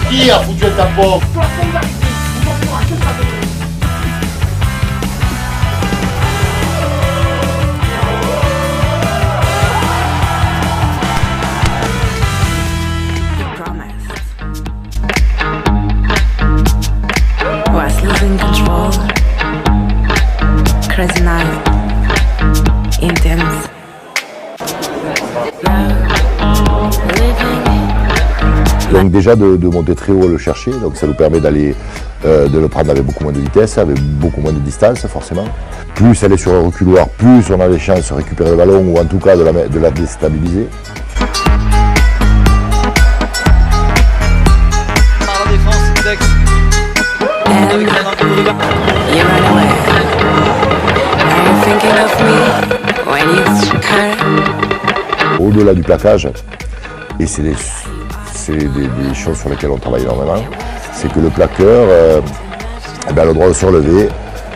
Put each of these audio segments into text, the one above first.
Qui a foutu un tampon? Was losing control. Crazy night. Intense. Donc déjà de monter très haut le chercher, donc ça nous permet d'aller de le prendre avec beaucoup moins de vitesse, avec beaucoup moins de distance forcément. Plus elle est sur un reculoir, plus on a les chances de récupérer le ballon ou en tout cas de la déstabiliser. Par la défense, Dex. Avec la main pour Riva. You run away. Are you thinking of me when it's cut? Au-delà du plaquage, et c'est des choses sur lesquelles on travaille énormément, c'est que le plaqueur a le droit de se relever,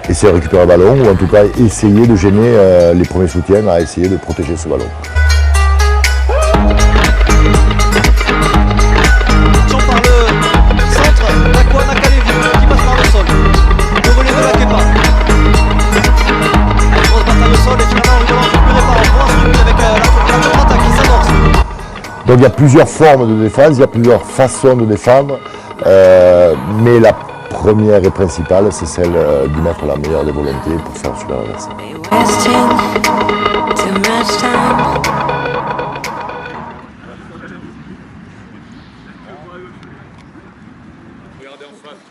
essayer de récupérer le ballon ou en tout cas essayer de gêner les premiers soutiens à essayer de protéger ce ballon. Par le centre, Nakwa Nakalevi qui passe par le sol. Le volet de la Kepa. Grosse bataille au sol et finalement Riva récupéré par un point structuré avec la contre-attaque qui s'amorce. Donc il y a plusieurs formes de défense, il y a plusieurs façons de défendre, mais la première et principale, c'est celle d'y mettre la meilleure des volontés pour faire sur l'adversaire. Wasting too much time. Regardez en face.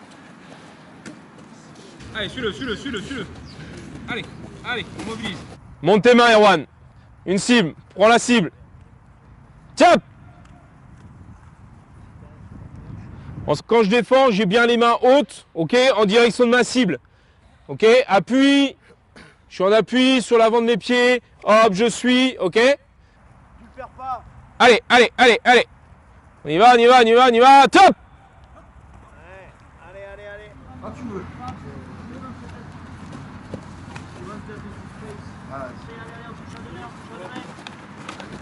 Allez, suis-le. Allez, on mobilise. Monte tes mains, Erwan. Une cible, prends la cible. Tiens! Quand je défends, j'ai bien les mains hautes, ok, en direction de ma cible. Ok, appui. Je suis en appui sur l'avant de mes pieds. Hop, je suis, ok. Tu le perds pas. Allez. On y va. Top! Allez. Quand tu veux.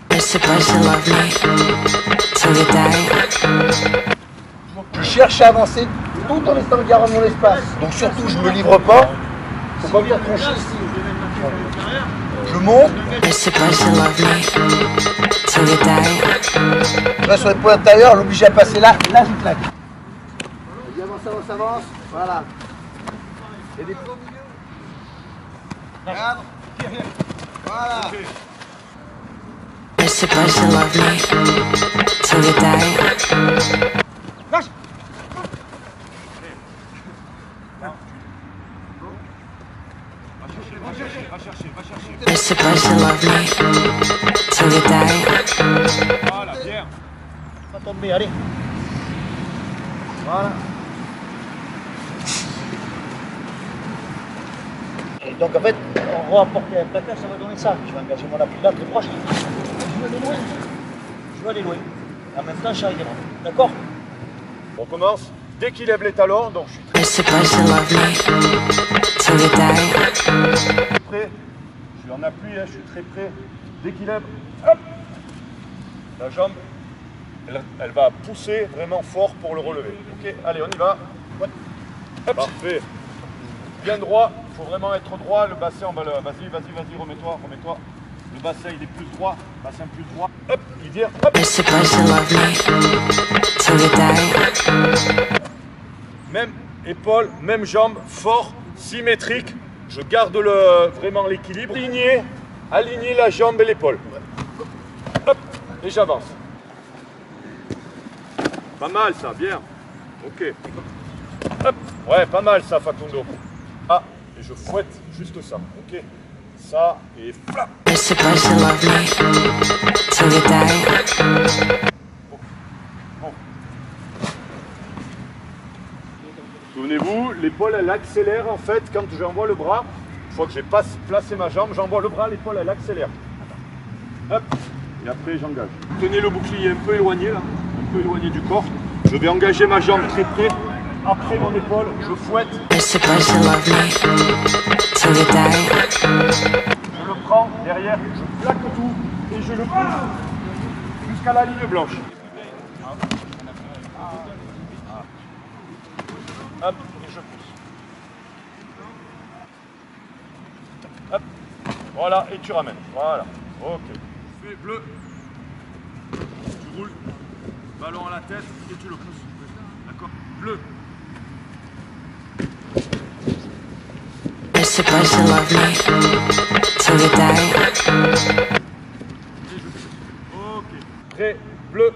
You're supposed to love me till you die. Je cherche à avancer tout en restant garant de mon espace. Donc surtout, je me livre pas. Faut pas venir troncher ici. Je monte, You're supposed to love me till you die. je reste sur les points intérieurs, l'oblige à passer là, et là je claque. Avance. Voilà. Et des plots au milieu. Cadre. Voilà. You're supposed to love me till you die. Lâche. You're supposed to love me till you die. Voilà, bien. Pas tomber, allez. Voilà. Et donc en fait, on va apporter un placard, ça va donner ça. Je vais engager mon appui là très proche. Je vais aller loin. En même temps, je suis arrivé là. D'accord? On commence. Dès qu'il lève les talons, donc je suis You're supposed to love me till you die. très près. Je suis en appui, je suis très près. Dès qu'il lève, hop, la jambe, elle va pousser vraiment fort pour le relever. Ok, allez, on y va. Hop. Parfait. Bien droit, il faut vraiment être droit. Le bassin, on va le. Vas-y, remets-toi. Le bassin, il est plus droit. Bassin plus droit. Hop, il vient. Hop. You're supposed to love me till you die. Même épaule, même jambe, fort, symétrique. Je garde vraiment l'équilibre. Aligner la jambe et l'épaule. Hop, et j'avance. Pas mal ça, bien. Ok. Hop, ouais, pas mal ça, Facundo. Ah, et je fouette juste ça. Ok. Ça, et flap. You're supposed to love me till you die. Souvenez-vous, l'épaule elle accélère en fait quand j'envoie le bras. Une fois que j'ai placé ma jambe, j'envoie le bras, l'épaule elle accélère. Hop, et après j'engage. Tenez le bouclier un peu éloigné là, un peu éloigné du corps. Je vais engager ma jambe très près. Après mon épaule, je fouette. You're supposed to love me till you die. Je le prends derrière, je plaque tout et je le pousse jusqu'à la ligne blanche. Hop, et je pousse. Hop, voilà, et tu ramènes. Voilà, ok. Tu fais bleu. Tu roules. Ballon à la tête et tu le pousses. D'accord? Bleu. You're supposed to love me till you die. Ok. Prêt, bleu.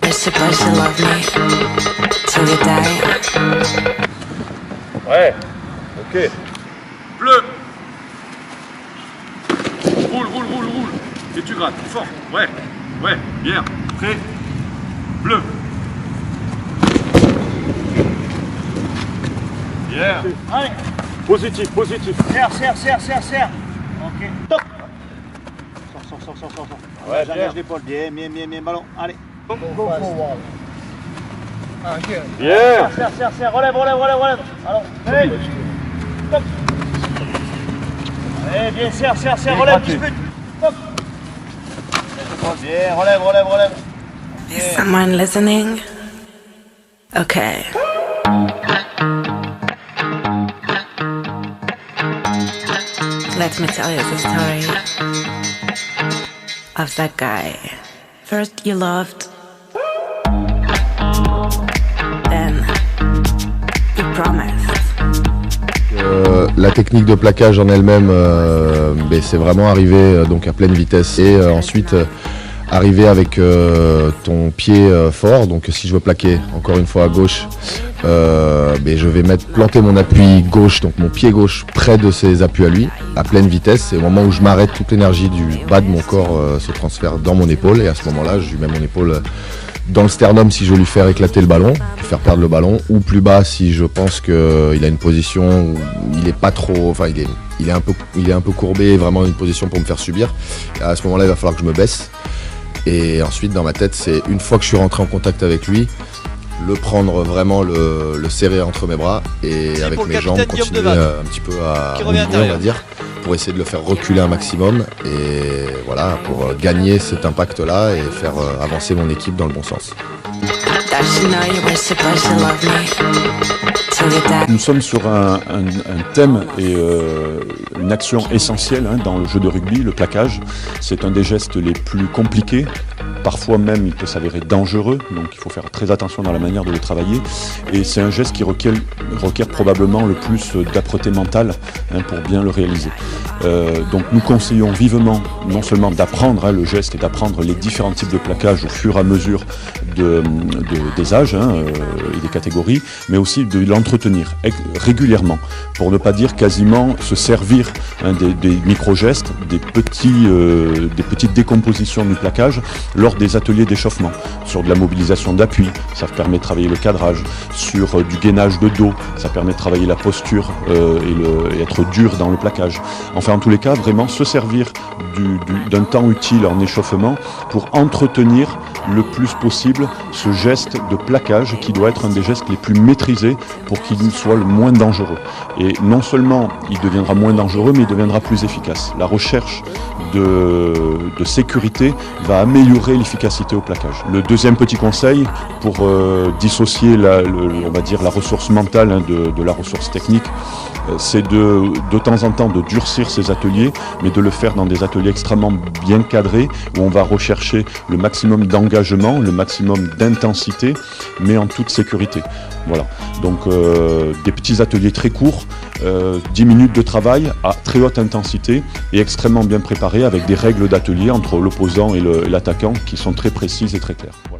You're supposed to love me till you die. Ouais. Ok. Bleu. Roule, roule, roule, roule. Et tu grattes. Fort. Ouais. Ouais. Bien. Prêt. Bleu. Bien. Allez, Positif, positif. serre. Ok. Top. Sors. Ouais, J'engage bien. l'épaule. Bien, ballon. Allez. Go forward. Ah, here. Bien. Serre. Relève. Alors, allez. Top. Allez, bien, serre. Relève, dispute. Top. Bien, relève. Is someone listening? Okay. Let me tell you the story of that guy. First you loved, then you promised. La technique de plaquage en elle-même, c'est vraiment arriver donc à pleine vitesse et ensuite arriver avec ton pied fort. Donc si je veux plaquer encore une fois à gauche, je vais planter mon appui gauche, donc mon pied gauche près de ses appuis à lui, à pleine vitesse. Et au moment où je m'arrête, toute l'énergie du bas de mon corps se transfère dans mon épaule. Et à ce moment-là, je lui mets mon épaule dans le sternum si je veux lui faire éclater le ballon, lui faire perdre le ballon, ou plus bas si je pense qu'il a une position où il est pas trop, enfin il est un peu courbé, vraiment une position pour me faire subir. Et à ce moment-là, il va falloir que je me baisse. Et ensuite, dans ma tête, c'est une fois que je suis rentré en contact avec lui, le prendre vraiment, le serrer entre mes bras et C'est avec pour le mes jambes capitaine Guillaume continuer Devanne, un petit peu à qui revient mouvrer, on intérieur. va dire, pour essayer de le faire reculer un maximum et voilà, pour gagner cet impact-là et faire avancer mon équipe dans le bon sens. Does she know you were supposed to love me till you die? Nous sommes sur un thème et une action essentielle dans le jeu de rugby, le plaquage. C'est un des gestes les plus compliqués. Parfois même, il peut s'avérer dangereux, donc il faut faire très attention dans la manière de le travailler. Et c'est un geste qui requiert probablement le plus d'âpreté mentale pour bien le réaliser. Donc nous conseillons vivement non seulement d'apprendre le geste et d'apprendre les différents types de plaquage au fur et à mesure des âges et des catégories, mais aussi de l'entretenir régulièrement, pour ne pas dire quasiment se servir des micro-gestes, des petites décompositions du plaquage lors des ateliers d'échauffement, sur de la mobilisation d'appui, ça permet de travailler le cadrage, sur du gainage de dos, ça permet de travailler la posture et être dur dans le plaquage. Enfin, en tous les cas, vraiment se servir d'un temps utile en échauffement pour entretenir le plus possible ce geste de plaquage qui doit être un des gestes les plus maîtrisés pour qu'il soit le moins dangereux. Et non seulement il deviendra moins dangereux, mais il deviendra plus efficace. La recherche de sécurité va améliorer l'efficacité au plaquage. Le deuxième petit conseil pour dissocier on va dire la ressource mentale de la ressource technique, c'est de temps en temps de durcir ces ateliers, mais de le faire dans des ateliers extrêmement bien cadrés, où on va rechercher le maximum d'engagement, le maximum d'intensité, mais en toute sécurité. Voilà, donc des petits ateliers très courts, 10 minutes de travail à très haute intensité et extrêmement bien préparés, avec des règles d'atelier entre l'opposant et l'attaquant qui sont très précises et très claires. Voilà.